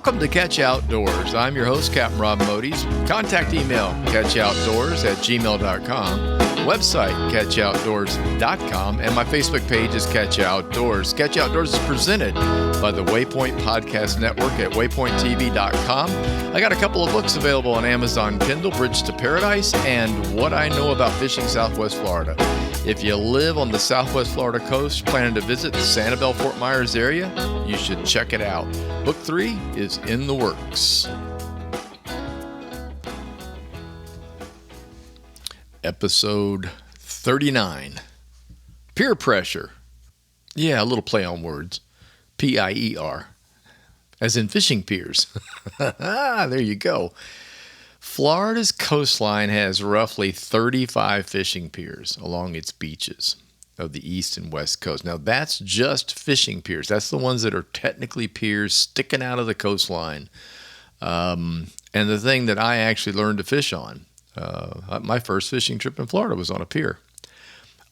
Welcome to Catch Outdoors. I'm your host, Captain Rob Modes. Contact email, catchoutdoors@gmail.com. Website, catchoutdoors.com. And my Facebook page is Catch Outdoors. Catch Outdoors is presented by the Waypoint Podcast Network at waypointtv.com. I got a couple of books available on Amazon Kindle, Bridge to Paradise and What I Know About Fishing Southwest Florida. If you live on the Southwest Florida coast, planning to visit the Sanibel, Fort Myers area, you should check it out. Book 3 is in the works. Episode 39, Pier Pressure. Yeah, a little play on words. P-I-E-R, as in fishing piers. There you go. Florida's coastline has roughly 35 fishing piers along its beaches of the east and west coast. Now, that's just fishing piers. That's the ones that are technically piers sticking out of the coastline. And the thing that I actually learned to fish on, my first fishing trip in Florida was on a pier.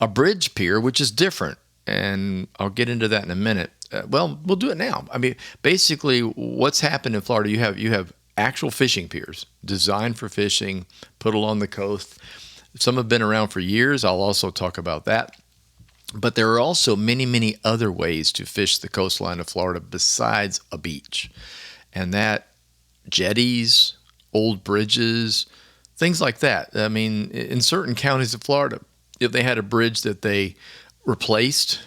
A bridge pier, which is different, and I'll get into that in a minute. Well, we'll do it now. I mean, basically, what's happened in Florida, you have actual fishing piers designed for fishing, put along the coast. Some have been around for years. I'll also talk about that. But there are also many, many other ways to fish the coastline of Florida besides a beach. And that jetties, old bridges, things like that. I mean, in certain counties of Florida, if they had a bridge that they replaced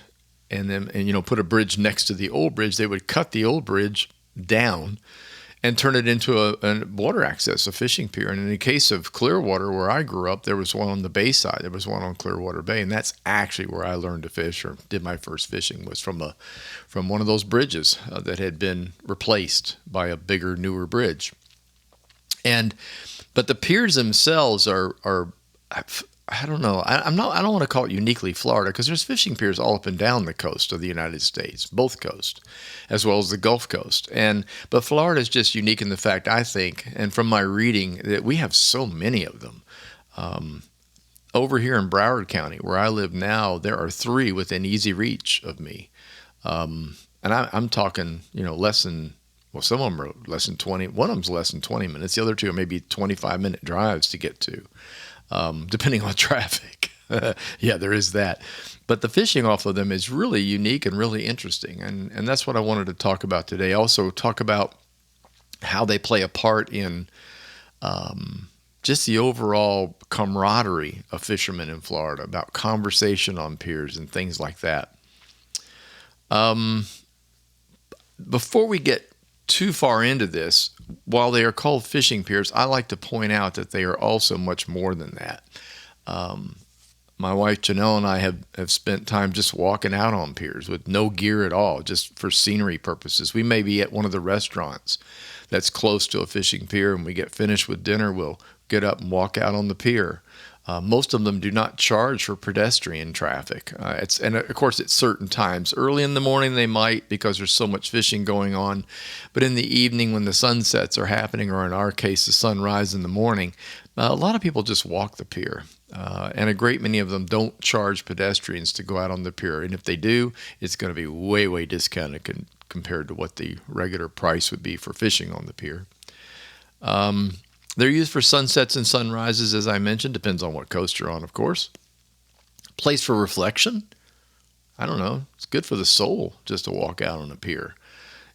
and put a bridge next to the old bridge, they would cut the old bridge down and turn it into a water access, a fishing pier. And in the case of Clearwater, where I grew up, there was one on the bay side. There was one on Clearwater Bay, and that's actually where I learned to fish or did my first fishing, was from one of those bridges that had been replaced by a bigger, newer bridge. But the piers themselves are I don't know. I don't want to call it uniquely Florida, because there's fishing piers all up and down the coast of the United States, both coasts, as well as the Gulf Coast. But Florida is just unique in the fact, I think, and from my reading, that we have so many of them. Over here in Broward County, where I live now, there are 3 within easy reach of me. And I'm talking, less than, well, some of them are less than 20. One of them's less than 20 minutes. The other 2 are maybe 25-minute drives to get to. Depending on traffic. Yeah, there is that. But the fishing off of them is really unique and really interesting. And that's what I wanted to talk about today. Also talk about how they play a part in just the overall camaraderie of fishermen in Florida, about conversation on piers and things like that. Before we get too far into this, while they are called fishing piers, I like to point out that they are also much more than that. My wife Janelle and I have spent time just walking out on piers with no gear at all, just for scenery purposes. We may be at one of the restaurants that's close to a fishing pier, and we get finished with dinner, we'll get up and walk out on the pier. Most of them do not charge for pedestrian traffic. And of course, at certain times. Early in the morning, they might, because there's so much fishing going on. But in the evening, when the sunsets are happening, or in our case, the sunrise in the morning, a lot of people just walk the pier. And a great many of them don't charge pedestrians to go out on the pier. And if they do, it's going to be way, way discounted compared to what the regular price would be for fishing on the pier. They're used for sunsets and sunrises, as I mentioned. Depends on what coast you're on, of course. Place for reflection. I don't know. It's good for the soul just to walk out on a pier.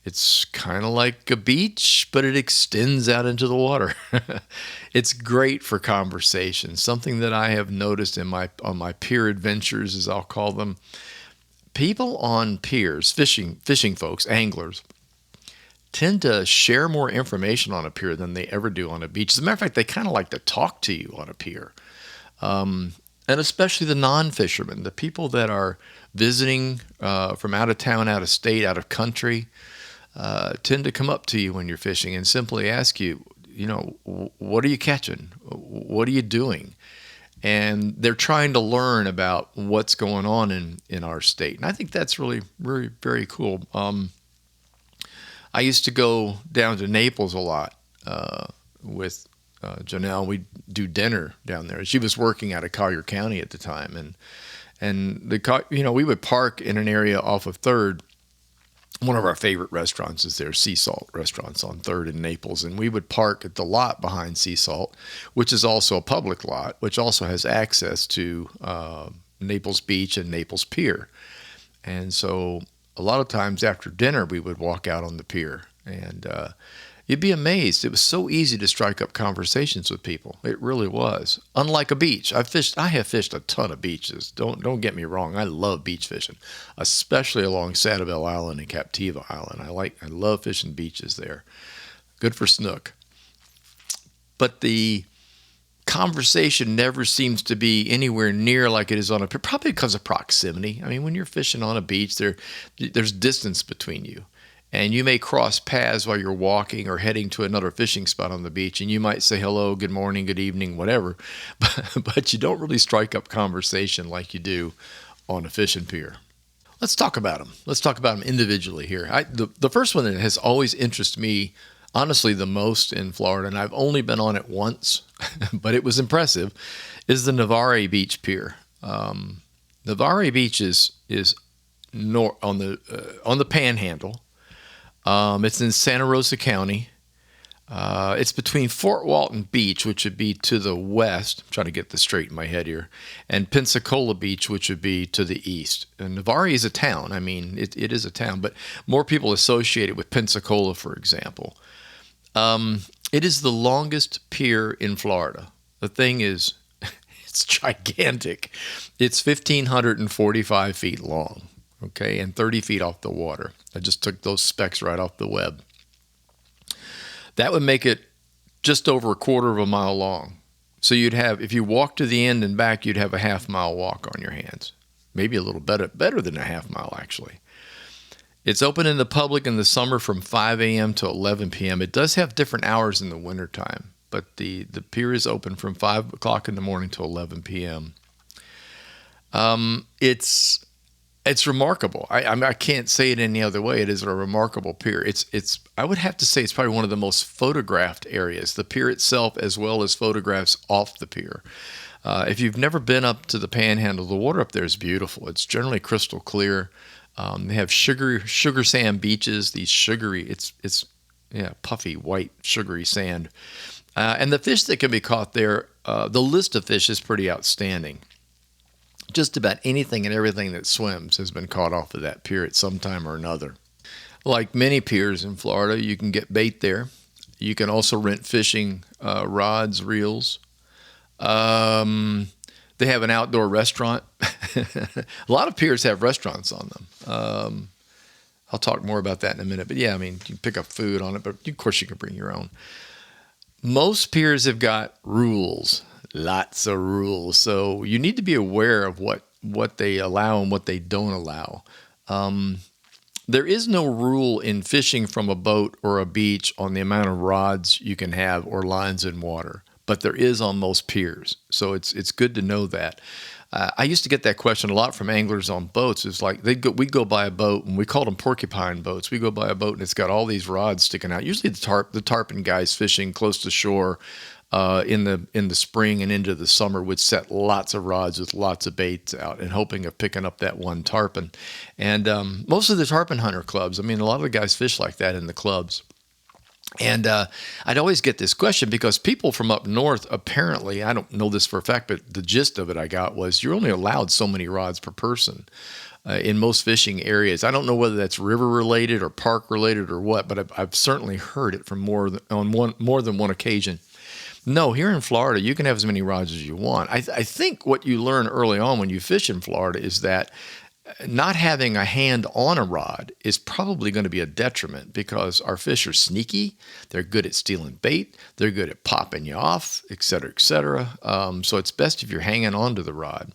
It's kind of like a beach, but it extends out into the water. It's great for conversation. Something that I have noticed on my pier adventures, as I'll call them. People on piers, fishing folks, anglers, tend to share more information on a pier than they ever do on a beach. As a matter of fact, they kind of like to talk to you on a pier. And especially the non-fishermen, the people that are visiting from out of town, out of state, out of country, tend to come up to you when you're fishing and simply ask you, what are you catching? What are you doing? And they're trying to learn about what's going on in our state. And I think that's really, really very cool. I used to go down to Naples a lot with Janelle. We'd do dinner down there. She was working out of Collier County at the time, and we would park in an area off of 3rd One of our favorite restaurants is their Sea Salt restaurants on 3rd and Naples. And we would park at the lot behind Sea Salt, which is also a public lot, which also has access to Naples Beach and Naples Pier. And so a lot of times after dinner, we would walk out on the pier. And you'd be amazed. It was so easy to strike up conversations with people. It really was. Unlike a beach, I have fished a ton of beaches. Don't get me wrong. I love beach fishing, especially along Sanibel Island and Captiva Island. I love fishing beaches there. Good for snook. But the conversation never seems to be anywhere near like it is on a pier, probably because of proximity. I mean, when you're fishing on a beach, there's distance between you. And you may cross paths while you're walking or heading to another fishing spot on the beach, and you might say hello, good morning, good evening, whatever, but you don't really strike up conversation like you do on a fishing pier. Let's talk about them. Let's talk about them individually here. The first one that has always interested me, honestly, the most in Florida, and I've only been on it once, but it was impressive, is the Navarre Beach Pier. Navarre Beach is on the Panhandle. It's in Santa Rosa County. It's between Fort Walton Beach, which would be to the west. I'm trying to get this straight in my head here. And Pensacola Beach, which would be to the east. And Navarre is a town. I mean, it is a town, but more people associate it with Pensacola, for example. It is the longest pier in Florida. The thing is, it's gigantic. It's 1,545 feet long. Okay, and 30 feet off the water. I just took those specs right off the web. That would make it just over a quarter of a mile long. So you'd have, if you walk to the end and back, you'd have a half-mile walk on your hands. Maybe a little better than a half mile, actually. It's open in the public in the summer from 5 a.m. to 11 p.m. It does have different hours in the wintertime, but the pier is open from 5 o'clock in the morning to 11 p.m. It's remarkable. I can't say it any other way. It is a remarkable pier. I would have to say it's probably one of the most photographed areas, the pier itself as well as photographs off the pier. If you've never been up to the Panhandle, the water up there is beautiful. It's generally crystal clear. They have sugar sand beaches. These sugary, puffy white sugary sand, and the fish that can be caught there. The list of fish is pretty outstanding. Just about anything and everything that swims has been caught off of that pier at some time or another. Like many piers in Florida, you can get bait there. You can also rent fishing rods, reels. They have an outdoor restaurant. A lot of piers have restaurants on them. I'll talk more about that in a minute. But yeah, I mean, you can pick up food on it, but of course you can bring your own. Most piers have got rules. Lots of rules. So you need to be aware of what they allow and what they don't allow. There is no rule in fishing from a boat or a beach on the amount of rods you can have or lines in water, but there is on most piers. So it's good to know that. I used to get that question a lot from anglers on boats. It's like we'd go by a boat, and we called them porcupine boats. We go by a boat, and it's got all these rods sticking out. Usually the tarpon guys fishing close to shore in the spring and into the summer would set lots of rods with lots of baits out and hoping of picking up that one tarpon. And most of the tarpon hunter clubs, I mean, a lot of the guys fish like that in the clubs. And I'd always get this question because people from up north, apparently, I don't know this for a fact, but the gist of it I got was you're only allowed so many rods per person in most fishing areas. I don't know whether that's river related or park related or what, but I've certainly heard it from more than one occasion. No, here in Florida, you can have as many rods as you want. I think what you learn early on when you fish in Florida is that not having a hand on a rod is probably going to be a detriment because our fish are sneaky. They're good at stealing bait. They're good at popping you off, et cetera, et cetera. So it's best if you're hanging onto the rod.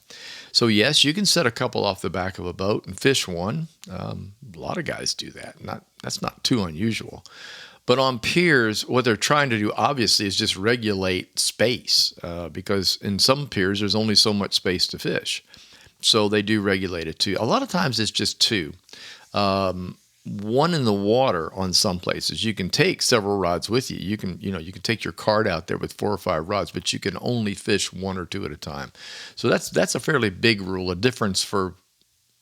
So yes, you can set a couple off the back of a boat and fish one. A lot of guys do that. That's not too unusual. But on piers, what they're trying to do, obviously, is just regulate space because in some piers, there's only so much space to fish. So they do regulate it too. A lot of times it's just two. One in the water on some places. You can take several rods with you. You can take your cart out there with 4 or 5 rods, but you can only fish 1 or 2 at a time. So that's a fairly big rule, a difference for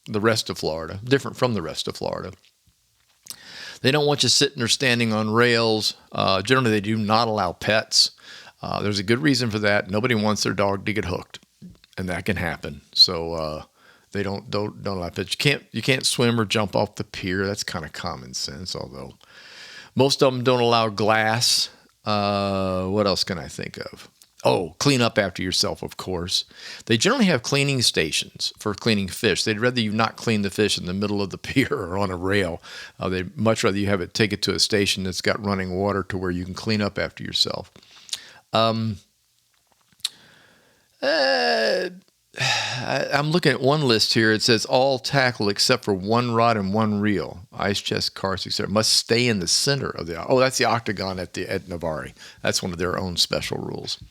the rest of Florida, different from the rest of Florida. They don't want you sitting or standing on rails. Generally, they do not allow pets. There's a good reason for that. Nobody wants their dog to get hooked, and that can happen. So they don't allow pets. You can't swim or jump off the pier. That's kind of common sense, although most of them don't allow glass. What else can I think of? Oh, clean up after yourself, of course. They generally have cleaning stations for cleaning fish. They'd rather you not clean the fish in the middle of the pier or on a rail. They'd much rather you take it to a station that's got running water to where you can clean up after yourself. I'm looking at one list here. It says all tackle except for one rod and one reel, ice chest, cars, etc. must stay in the center of the. Oh, that's the octagon at Navarre. That's one of their own special rules.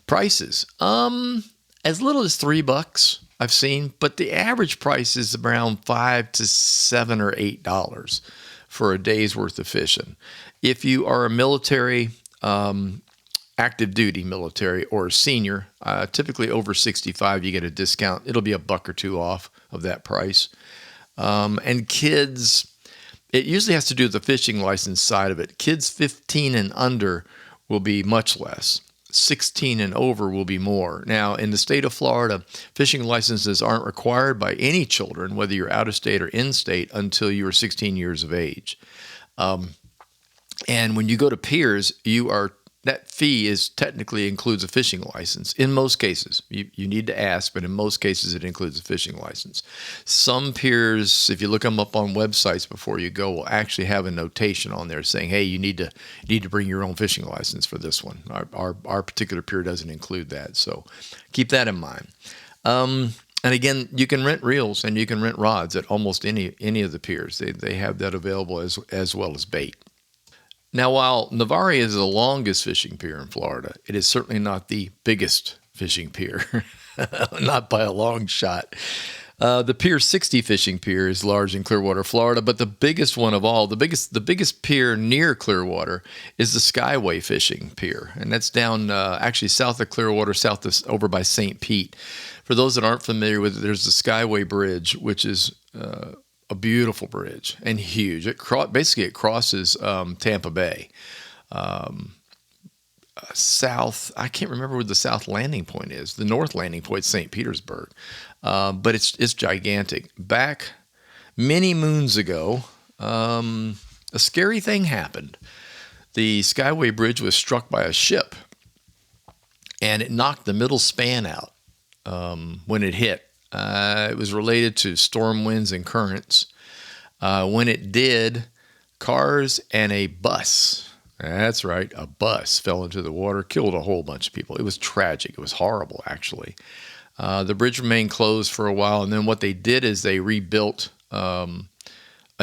Prices, as little as $3 I've seen, but the average price is around $5 to $7 or $8 for a day's worth of fishing. If you are a military. Active duty military or a senior, typically over 65, you get a discount. It'll be $1 or $2 off of that price. And kids, it usually has to do with the fishing license side of it. Kids 15 and under will be much less. 16 and over will be more. Now, in the state of Florida, fishing licenses aren't required by any children, whether you're out of state or in state, until you are 16 years of age. And when you go to piers, that fee technically includes a fishing license. In most cases, you need to ask, but in most cases, it includes a fishing license. Some piers, if you look them up on websites before you go, will actually have a notation on there saying, "Hey, you need to bring your own fishing license for this one." Our particular pier doesn't include that, so keep that in mind. And again, you can rent reels and you can rent rods at almost any of the piers. They have that available as well as bait. Now, while Navarre is the longest fishing pier in Florida, it is certainly not the biggest fishing pier, not by a long shot. The Pier 60 fishing pier is large in Clearwater, Florida, but the biggest one of all, the biggest pier near Clearwater is the Skyway fishing pier, and that's down actually south of Clearwater, over by St. Pete. For those that aren't familiar with it, there's the Skyway Bridge, which is a beautiful bridge and huge. It crosses Tampa Bay. South, I can't remember where the south landing point is. The north landing point is St. Petersburg. But it's gigantic. Back many moons ago, a scary thing happened. The Skyway Bridge was struck by a ship, and it knocked the middle span out when it hit. It was related to storm winds and currents. When it did, cars and a bus, that's right, a bus fell into the water, killed a whole bunch of people. It was tragic. It was horrible, actually. The bridge remained closed for a while, and then what they did is they rebuilt a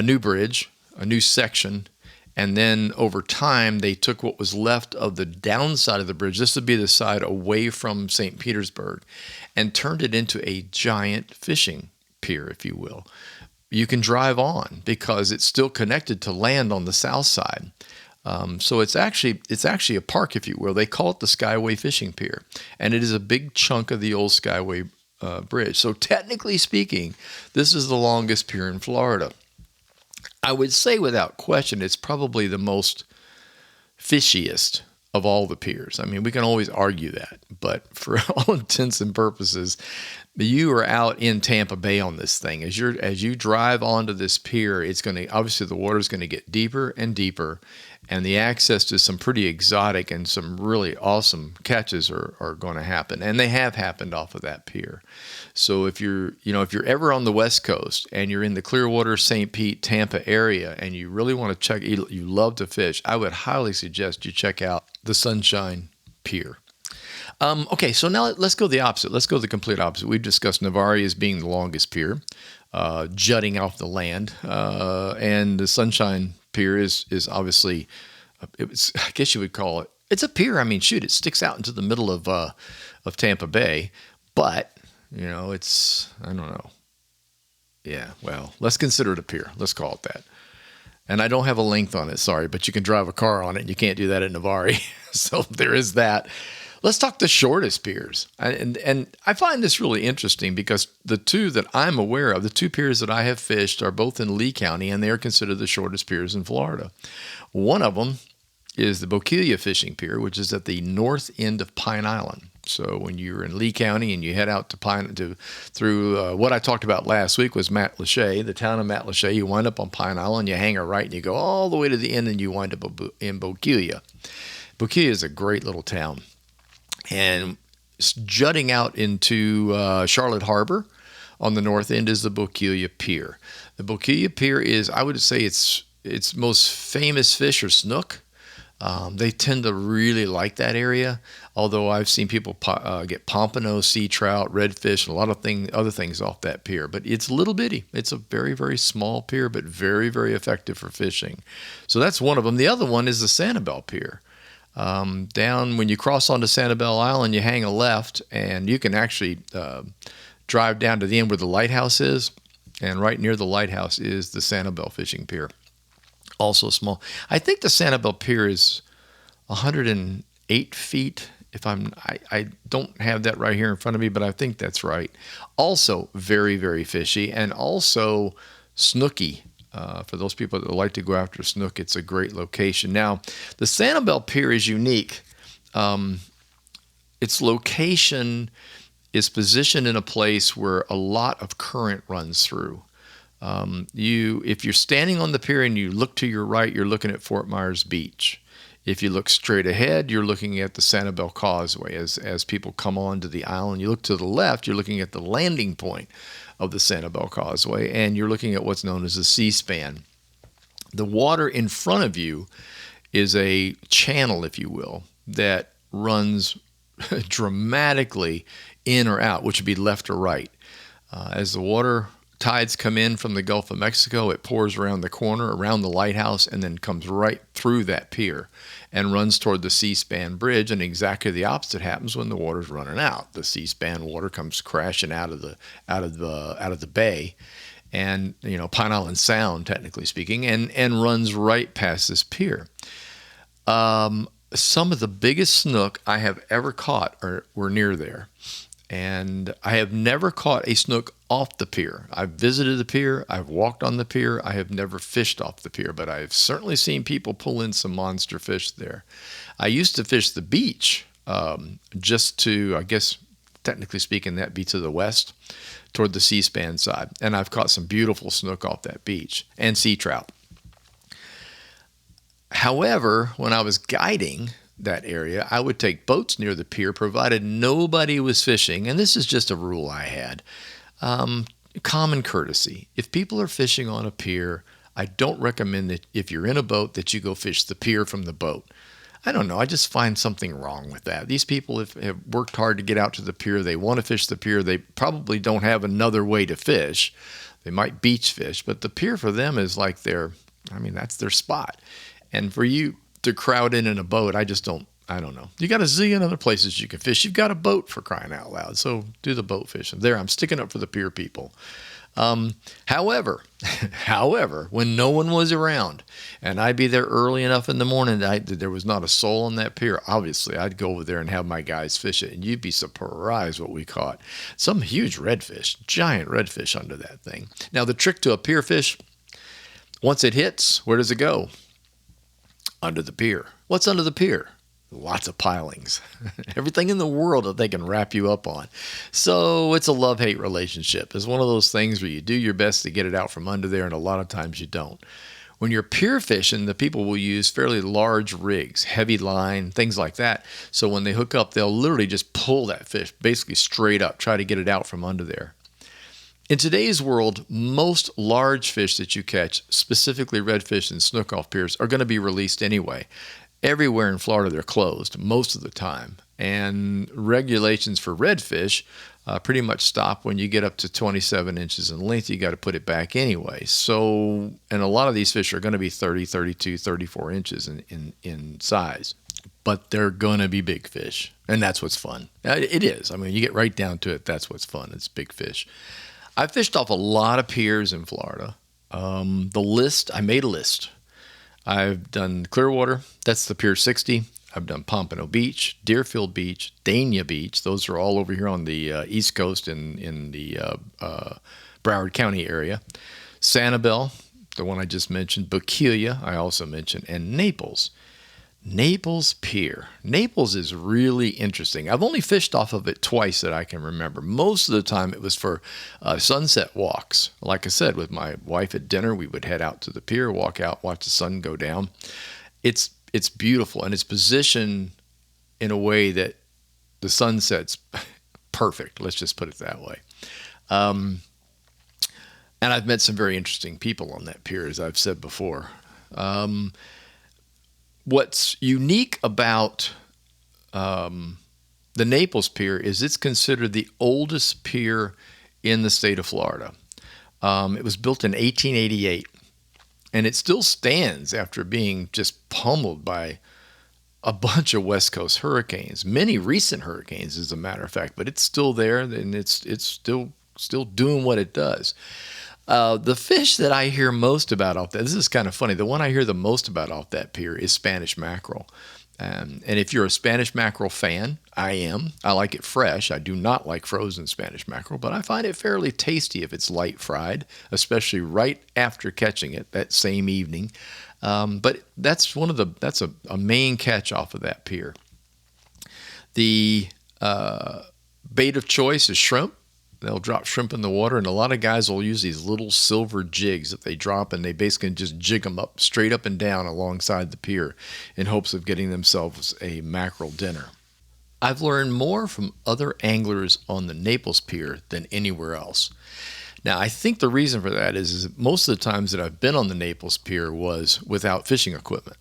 new bridge, a new section, and then over time, they took what was left of the downside of the bridge, this would be the side away from St. Petersburg, and turned it into a giant fishing pier, if you will. You can drive on because it's still connected to land on the south side. So it's actually a park, if you will. They call it the Skyway Fishing Pier, and it is a big chunk of the old Skyway Bridge. So technically speaking, this is the longest pier in Florida. I would say without question, it's probably the most fishiest of all the piers. I mean, we can always argue that, but for all intents and purposes, you are out in Tampa Bay on this thing. As you drive onto this pier, it's going to, obviously the water's going to get deeper and deeper, and the access to some pretty exotic and some really awesome catches are going to happen, and they have happened off of that pier. So if you're ever on the West Coast and you're in the Clearwater, St. Pete, Tampa area, and you really want to you love to fish, I would highly suggest you check out the Sunshine Pier. Okay, so now let's go the opposite. Let's go the complete opposite. We've discussed Navarre as being the longest pier, jutting off the land, and the Sunshine Pier is obviously, I guess you would call it, it's a pier. I mean, shoot, it sticks out into the middle of Tampa Bay, but it's, I don't know. Yeah, well, let's consider it a pier. Let's call it that. And I don't have a length on it, sorry, but you can drive a car on it, and you can't do that at Navarre. So there is that. Let's talk the shortest piers. And I find this really interesting because the two that I'm aware of, the two piers that I have fished, are both in Lee County, and they are considered the shortest piers in Florida. One of them is the Bokeelia Fishing Pier, which is at the north end of Pine Island. So when you're in Lee County and you head out through what I talked about last week was Matlacha, the town of Matlacha, you wind up on Pine Island, you hang a right, and you go all the way to the end, and you wind up in Bokeelia. Bokeelia is a great little town, and it's jutting out into Charlotte Harbor. On the north end is the Bokeelia Pier. The Bokeelia Pier is, I would say, its most famous fish are snook. They tend to really like that area, although I've seen people get pompano, sea trout, redfish, and a lot of other things off that pier. But it's little bitty. It's a very, very small pier, but very, very effective for fishing. So that's one of them. The other one is the Sanibel Pier. Down when you cross onto Sanibel Island, you hang a left, and you can actually drive down to the end where the lighthouse is. And right near the lighthouse is the Sanibel Fishing Pier. Also small. I think the Sanibel Pier is 108 feet. I don't have that right here in front of me, but I think that's right. Also very, very fishy, and also snooky. For those people that like to go after snook, it's a great location. Now, the Sanibel Pier is unique. Its location is positioned in a place where a lot of current runs through. If you're standing on the pier and you look to your right, you're looking at Fort Myers Beach. If you look straight ahead, you're looking at the Sanibel Causeway as people come onto the island. You look to the left, you're looking at the landing point of the Sanibel Causeway, and you're looking at what's known as the C-span. The water in front of you is a channel, if you will, that runs dramatically in or out, which would be left or right. As the water tides come in from the Gulf of Mexico, it pours around the corner, around the lighthouse, and then comes right through that pier and runs toward the C-span bridge. And exactly the opposite happens when the water's running out. The C-span water comes crashing out of the bay, and Pine Island Sound, technically speaking, and runs right past this pier. Some of the biggest snook I have ever caught were near there. And I have never caught a snook off the pier. I've visited the pier. I've walked on the pier. I have never fished off the pier, but I've certainly seen people pull in some monster fish there. I used to fish the beach just to, I guess, technically speaking, that be to the west toward the C-span side. And I've caught some beautiful snook off that beach and sea trout. However, when I was guiding that area, I would take boats near the pier provided nobody was fishing, and this is just a rule I had. Common courtesy. If people are fishing on a pier, I don't recommend that if you're in a boat that you go fish the pier from the boat. I don't know. I just find something wrong with that. These people have worked hard to get out to the pier. They want to fish the pier. They probably don't have another way to fish. They might beach fish, but the pier for them is like that's their spot. And for you to crowd in a boat, I don't know. You got a zillion other places you can fish. You've got a boat, for crying out loud. So do the boat fishing. There, I'm sticking up for the pier people. However, when no one was around, and I'd be there early enough in the morning that there was not a soul on that pier, obviously I'd go over there and have my guys fish it, and you'd be surprised what we caught. Some huge redfish, giant redfish under that thing. Now, the trick to a pier fish, once it hits, where does it go? Under the pier. What's under the pier? Lots of pilings. Everything in the world that they can wrap you up on. So it's a love-hate relationship. It's one of those things where you do your best to get it out from under there, and a lot of times you don't. When you're pier fishing, the people will use fairly large rigs, heavy line, things like that. So when they hook up, they'll literally just pull that fish basically straight up, try to get it out from under there. In today's world, most large fish that you catch, specifically redfish and snook off piers, are going to be released anyway. Everywhere in Florida, they're closed most of the time. And regulations for redfish pretty much stop when you get up to 27 inches in length. You got to put it back anyway. So, and a lot of these fish are going to be 30, 32, 34 inches in size. But they're going to be big fish. And that's what's fun. It is. I mean, you get right down to it. That's what's fun. It's big fish. I fished off a lot of piers in Florida. I made a list. I've done Clearwater. That's the Pier 60. I've done Pompano Beach, Deerfield Beach, Dania Beach. Those are all over here on the East Coast in the Broward County area. Sanibel, the one I just mentioned, Bokeelia, I also mentioned, and Naples. Naples Pier. Naples is really interesting. I've only fished off of it twice that I can remember. Most of the time it was for sunset walks. Like I said, with my wife at dinner, we would head out to the pier, walk out, watch the sun go down. It's beautiful, and it's positioned in a way that the sunset's perfect. Let's just put it that way. And I've met some very interesting people on that pier, as I've said before. What's unique about the Naples Pier is it's considered the oldest pier in the state of Florida. It was built in 1888, and it still stands after being just pummeled by a bunch of West Coast hurricanes, many recent hurricanes, as a matter of fact. But it's still there, and it's still doing what it does. The fish that I hear most about off that, this is kind of funny, the one I hear the most about off that pier is Spanish mackerel. And if you're a Spanish mackerel fan, I am. I like it fresh. I do not like frozen Spanish mackerel, but I find it fairly tasty if it's light fried, especially right after catching it that same evening. But that's a main catch off of that pier. The bait of choice is shrimp. They'll drop shrimp in the water, and a lot of guys will use these little silver jigs that they drop, and they basically just jig them up straight up and down alongside the pier in hopes of getting themselves a mackerel dinner. I've learned more from other anglers on the Naples Pier than anywhere else. Now, I think the reason for that is most of the times that I've been on the Naples Pier was without fishing equipment.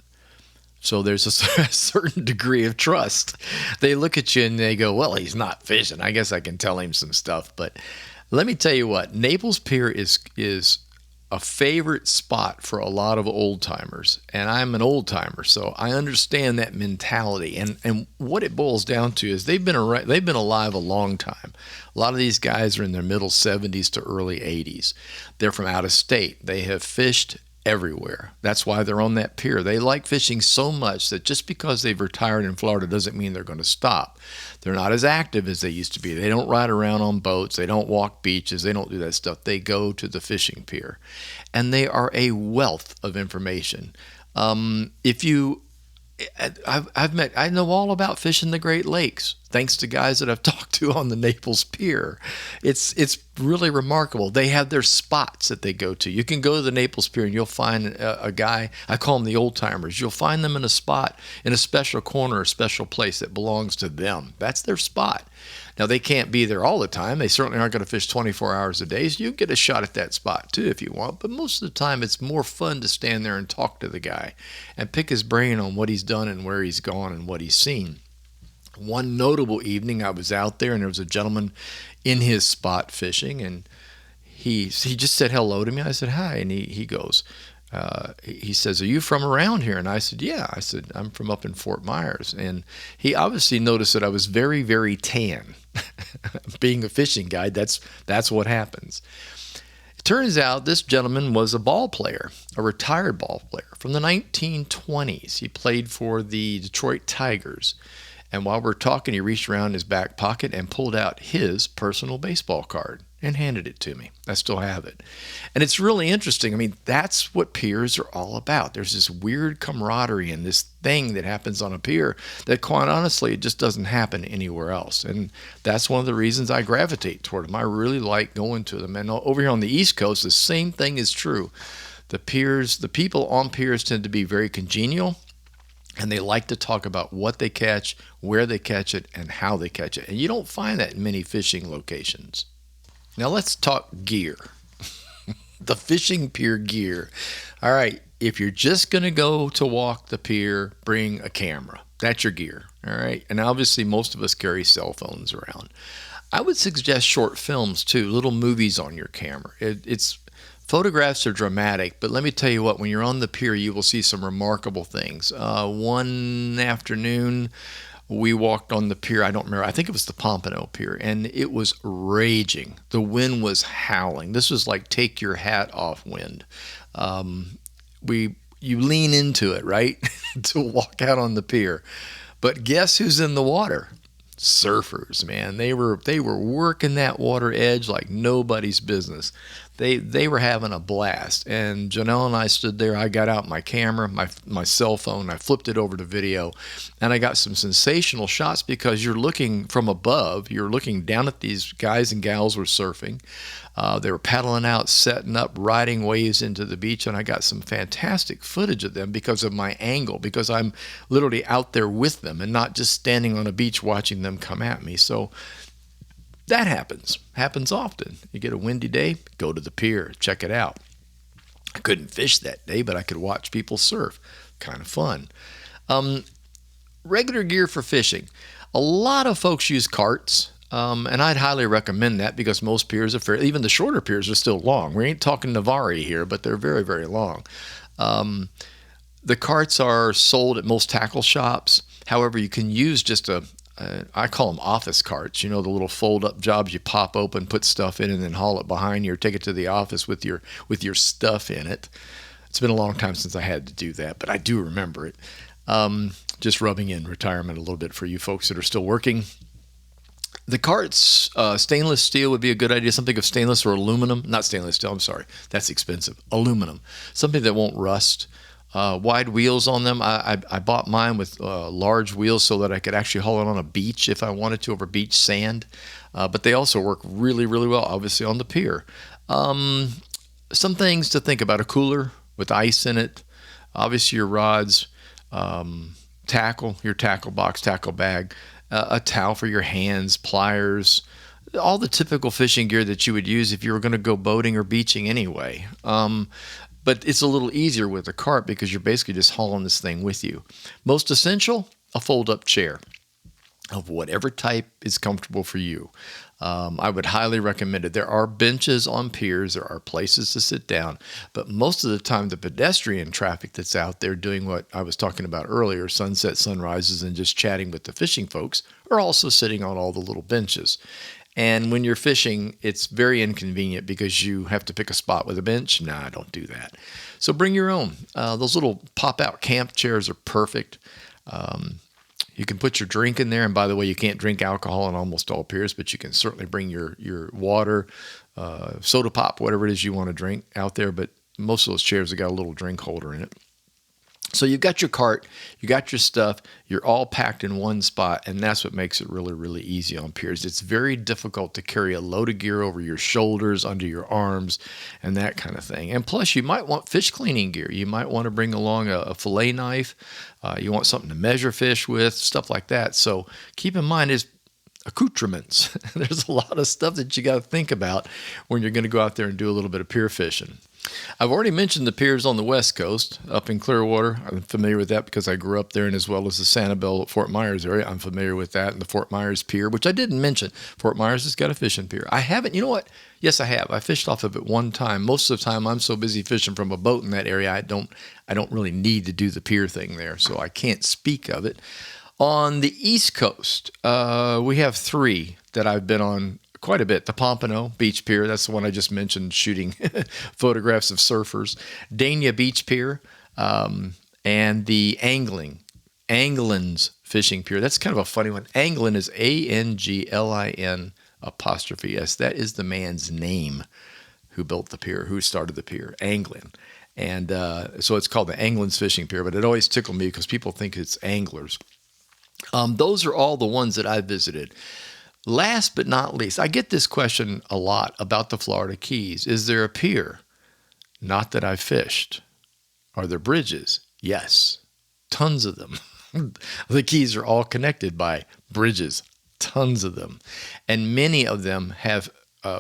So there's a certain degree of trust. They look at you and they go, well, he's not fishing. I guess I can tell him some stuff. But let me tell you what, Naples Pier is a favorite spot for a lot of old timers. And I'm an old timer, so I understand that mentality. And what it boils down to is they've been alive a long time. A lot of these guys are in their middle 70s to early 80s. They're from out of state. They have fished everywhere. That's why they're on that pier. They like fishing so much that just because they've retired in Florida doesn't mean they're going to stop. They're not as active as they used to be. They don't ride around on boats. They don't walk beaches. They don't do that stuff. They go to the fishing pier. And they are a wealth of information. I know all about fishing the Great Lakes, thanks to guys that I've talked to on the Naples Pier. It's really remarkable. They have their spots that they go to. You can go to the Naples Pier and you'll find a guy, I call them the old timers. You'll find them in a spot, in a special corner, a special place that belongs to them. That's their spot. Now, they can't be there all the time. They certainly aren't going to fish 24 hours a day, so you get a shot at that spot too if you want. But most of the time, it's more fun to stand there and talk to the guy and pick his brain on what he's done and where he's gone and what he's seen. One notable evening, I was out there, and there was a gentleman in his spot fishing, and he just said hello to me. I said, hi, and he goes, he says, are you from around here? And I said, yeah. I said, I'm from up in Fort Myers. And he obviously noticed that I was very, very tan. Being a fishing guide, that's what happens. It turns out this gentleman was a ball player, a retired ball player from the 1920s. He played for the Detroit Tigers. And while we're talking, he reached around his back pocket and pulled out his personal baseball card and handed it to me. I still have it. And it's really interesting. I mean, that's what piers are all about. There's this weird camaraderie and this thing that happens on a pier that, quite honestly, it just doesn't happen anywhere else. And that's one of the reasons I gravitate toward them. I really like going to them. And over here on the East Coast, the same thing is true. The people on piers tend to be very congenial. And they like to talk about what they catch, where they catch it, and how they catch it. And you don't find that in many fishing locations. Now let's talk gear. The fishing pier gear. All right, if you're just going to go to walk the pier, bring a camera. That's your gear. All right, and obviously most of us carry cell phones around. I would suggest short films too, little movies on your camera. Photographs are dramatic, but let me tell you what, when you're on the pier, you will see some remarkable things. One afternoon, we walked on the pier. I don't remember. I think it was the Pompano Pier, and it was raging. The wind was howling. This was like take your hat off wind. You lean into it, right, to walk out on the pier. But guess who's in the water? Surfers, man. They were working that water edge like nobody's business. They were having a blast. And Janelle and I stood there. I got out my camera, my cell phone. I flipped it over to video, and I got some sensational shots because you're looking from above. You're looking down at these guys and gals were surfing. They were paddling out, setting up, riding waves into the beach, and I got some fantastic footage of them because of my angle, because I'm literally out there with them and not just standing on a beach watching them come at me. So that happens often. You get a windy day, go to the pier, check it out. I couldn't fish that day, but I could watch people surf. Kind of fun. Regular gear for fishing. A lot of folks use carts. And I'd highly recommend that because most piers are fair. Even the shorter piers are still long. We ain't talking Navarre here, but they're very, very long. The carts are sold at most tackle shops. However, you can use just I call them office carts. You know, the little fold-up jobs you pop open, put stuff in, and then haul it behind you or take it to the office with your stuff in it. It's been a long time since I had to do that, but I do remember it. Just rubbing in retirement a little bit for you folks that are still working. The carts, stainless steel would be a good idea. Something of stainless or aluminum. Not stainless steel, I'm sorry. That's expensive. Aluminum. Something that won't rust. Wide wheels on them. I bought mine with large wheels so that I could actually haul it on a beach if I wanted to over beach sand. But they also work really, really well, obviously, on the pier. Some things to think about. A cooler with ice in it. Obviously, your rods. Tackle, your tackle box, tackle bag. A towel for your hands, pliers, all the typical fishing gear that you would use if you were going to go boating or beaching anyway. But it's a little easier with a cart because you're basically just hauling this thing with you. Most essential, a fold-up chair of whatever type is comfortable for you. I would highly recommend it. There are benches on piers. There are places to sit down. But most of the time, the pedestrian traffic that's out there doing what I was talking about earlier, sunset, sunrises, and just chatting with the fishing folks, are also sitting on all the little benches. And when you're fishing, it's very inconvenient because you have to pick a spot with a bench. Nah, don't do that. So bring your own. Those little pop-out camp chairs are perfect. You can put your drink in there. And by the way, you can't drink alcohol on almost all piers, but you can certainly bring your water, soda pop, whatever it is you want to drink out there. But most of those chairs have got a little drink holder in it. So you've got your cart, you got your stuff, you're all packed in one spot, and that's what makes it really, really easy on piers. It's very difficult to carry a load of gear over your shoulders, under your arms, and that kind of thing. And plus, you might want fish cleaning gear. You might want to bring along a fillet knife. You want something to measure fish with, stuff like that. So keep in mind is accoutrements. There's a lot of stuff that you got to think about when you're going to go out there and do a little bit of pier fishing. I've already mentioned the piers on the West Coast, up in Clearwater. I'm familiar with that because I grew up there, and as well as the Sanibel, Fort Myers area, I'm familiar with that, and the Fort Myers Pier, which I didn't mention. Fort Myers has got a fishing pier. I haven't, you know what? Yes, I have. I fished off of it one time. Most of the time, I'm so busy fishing from a boat in that area, I don't really need to do the pier thing there, so I can't speak of it. On the East Coast, we have three that I've been on quite a bit. The Pompano Beach Pier, that's the one I just mentioned, shooting photographs of surfers. Dania Beach Pier, and the Anglin's Fishing Pier. That's kind of a funny one. Anglin is Anglin apostrophe S. That is the man's name who built the pier, who started the pier, Anglin. And so it's called the Anglin's Fishing Pier, but it always tickled me because people think it's anglers. Those are all the ones that I visited. Last but not least, I get this question a lot about the Florida Keys. Is there a pier? Not that I've fished. Are there bridges? Yes, tons of them. The Keys are all connected by bridges, tons of them. And many of them have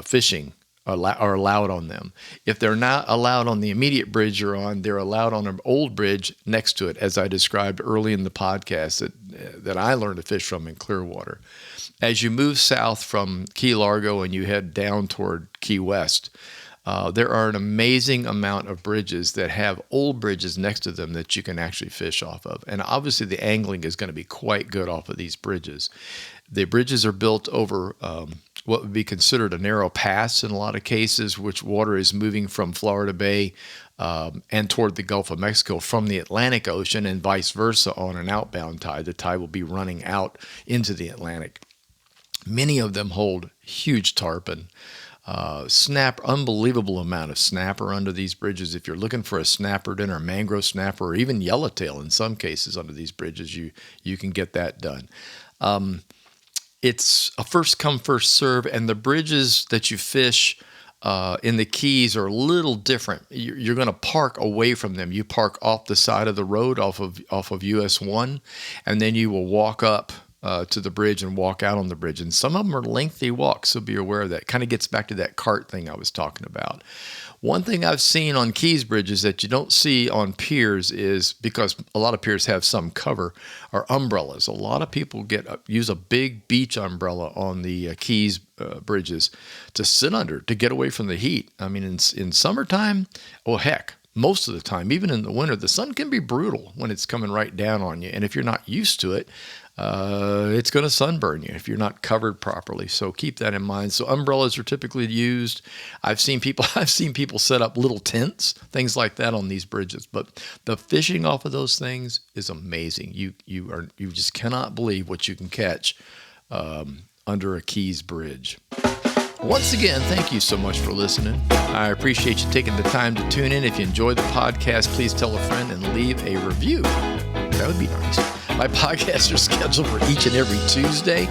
fishing are allowed on them. If they're not allowed on the immediate bridge you're on, they're allowed on an old bridge next to it, as I described early in the podcast that I learned to fish from in Clearwater. As you move south from Key Largo and you head down toward Key West, There are an amazing amount of bridges that have old bridges next to them that you can actually fish off of. And obviously the angling is going to be quite good off of these bridges. The bridges are built over what would be considered a narrow pass in a lot of cases, which water is moving from Florida Bay and toward the Gulf of Mexico from the Atlantic Ocean and vice versa on an outbound tide. The tide will be running out into the Atlantic. Many of them hold huge tarpon. Unbelievable amount of snapper under these bridges. If you're looking for a snapper dinner, mangrove snapper, or even yellowtail in some cases under these bridges, you can get that done. It's a first come, first serve, and the bridges that you fish in the Keys are a little different. You're going to park away from them. You park off the side of the road off of US 1, and then you will walk up to the bridge and walk out on the bridge. And some of them are lengthy walks, so be aware of that. Kind of gets back to that cart thing I was talking about. One thing I've seen on Keys bridges that you don't see on piers is, because a lot of piers have some cover, are umbrellas. A lot of people use a big beach umbrella on the Keys bridges to sit under, to get away from the heat. I mean, in summertime, oh heck, most of the time, even in the winter, the sun can be brutal when it's coming right down on you. And if you're not used to it, it's going to sunburn you if you're not covered properly. So keep that in mind. So umbrellas are typically used. I've seen people set up little tents, things like that on these bridges. But the fishing off of those things is amazing. You just cannot believe what you can catch under a Keys bridge. Once again, thank you so much for listening. I appreciate you taking the time to tune in. If you enjoyed the podcast, please tell a friend and leave a review. That would be nice. My podcasts are scheduled for each and every Tuesday.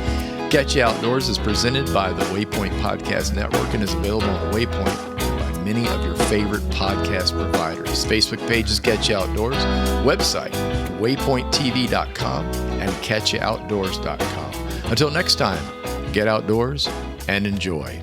Catch You Outdoors is presented by the Waypoint Podcast Network and is available on Waypoint by many of your favorite podcast providers. Facebook page is Catch You Outdoors, website waypointtv.com and catchyoutdoors.com. Until next time, get outdoors and enjoy.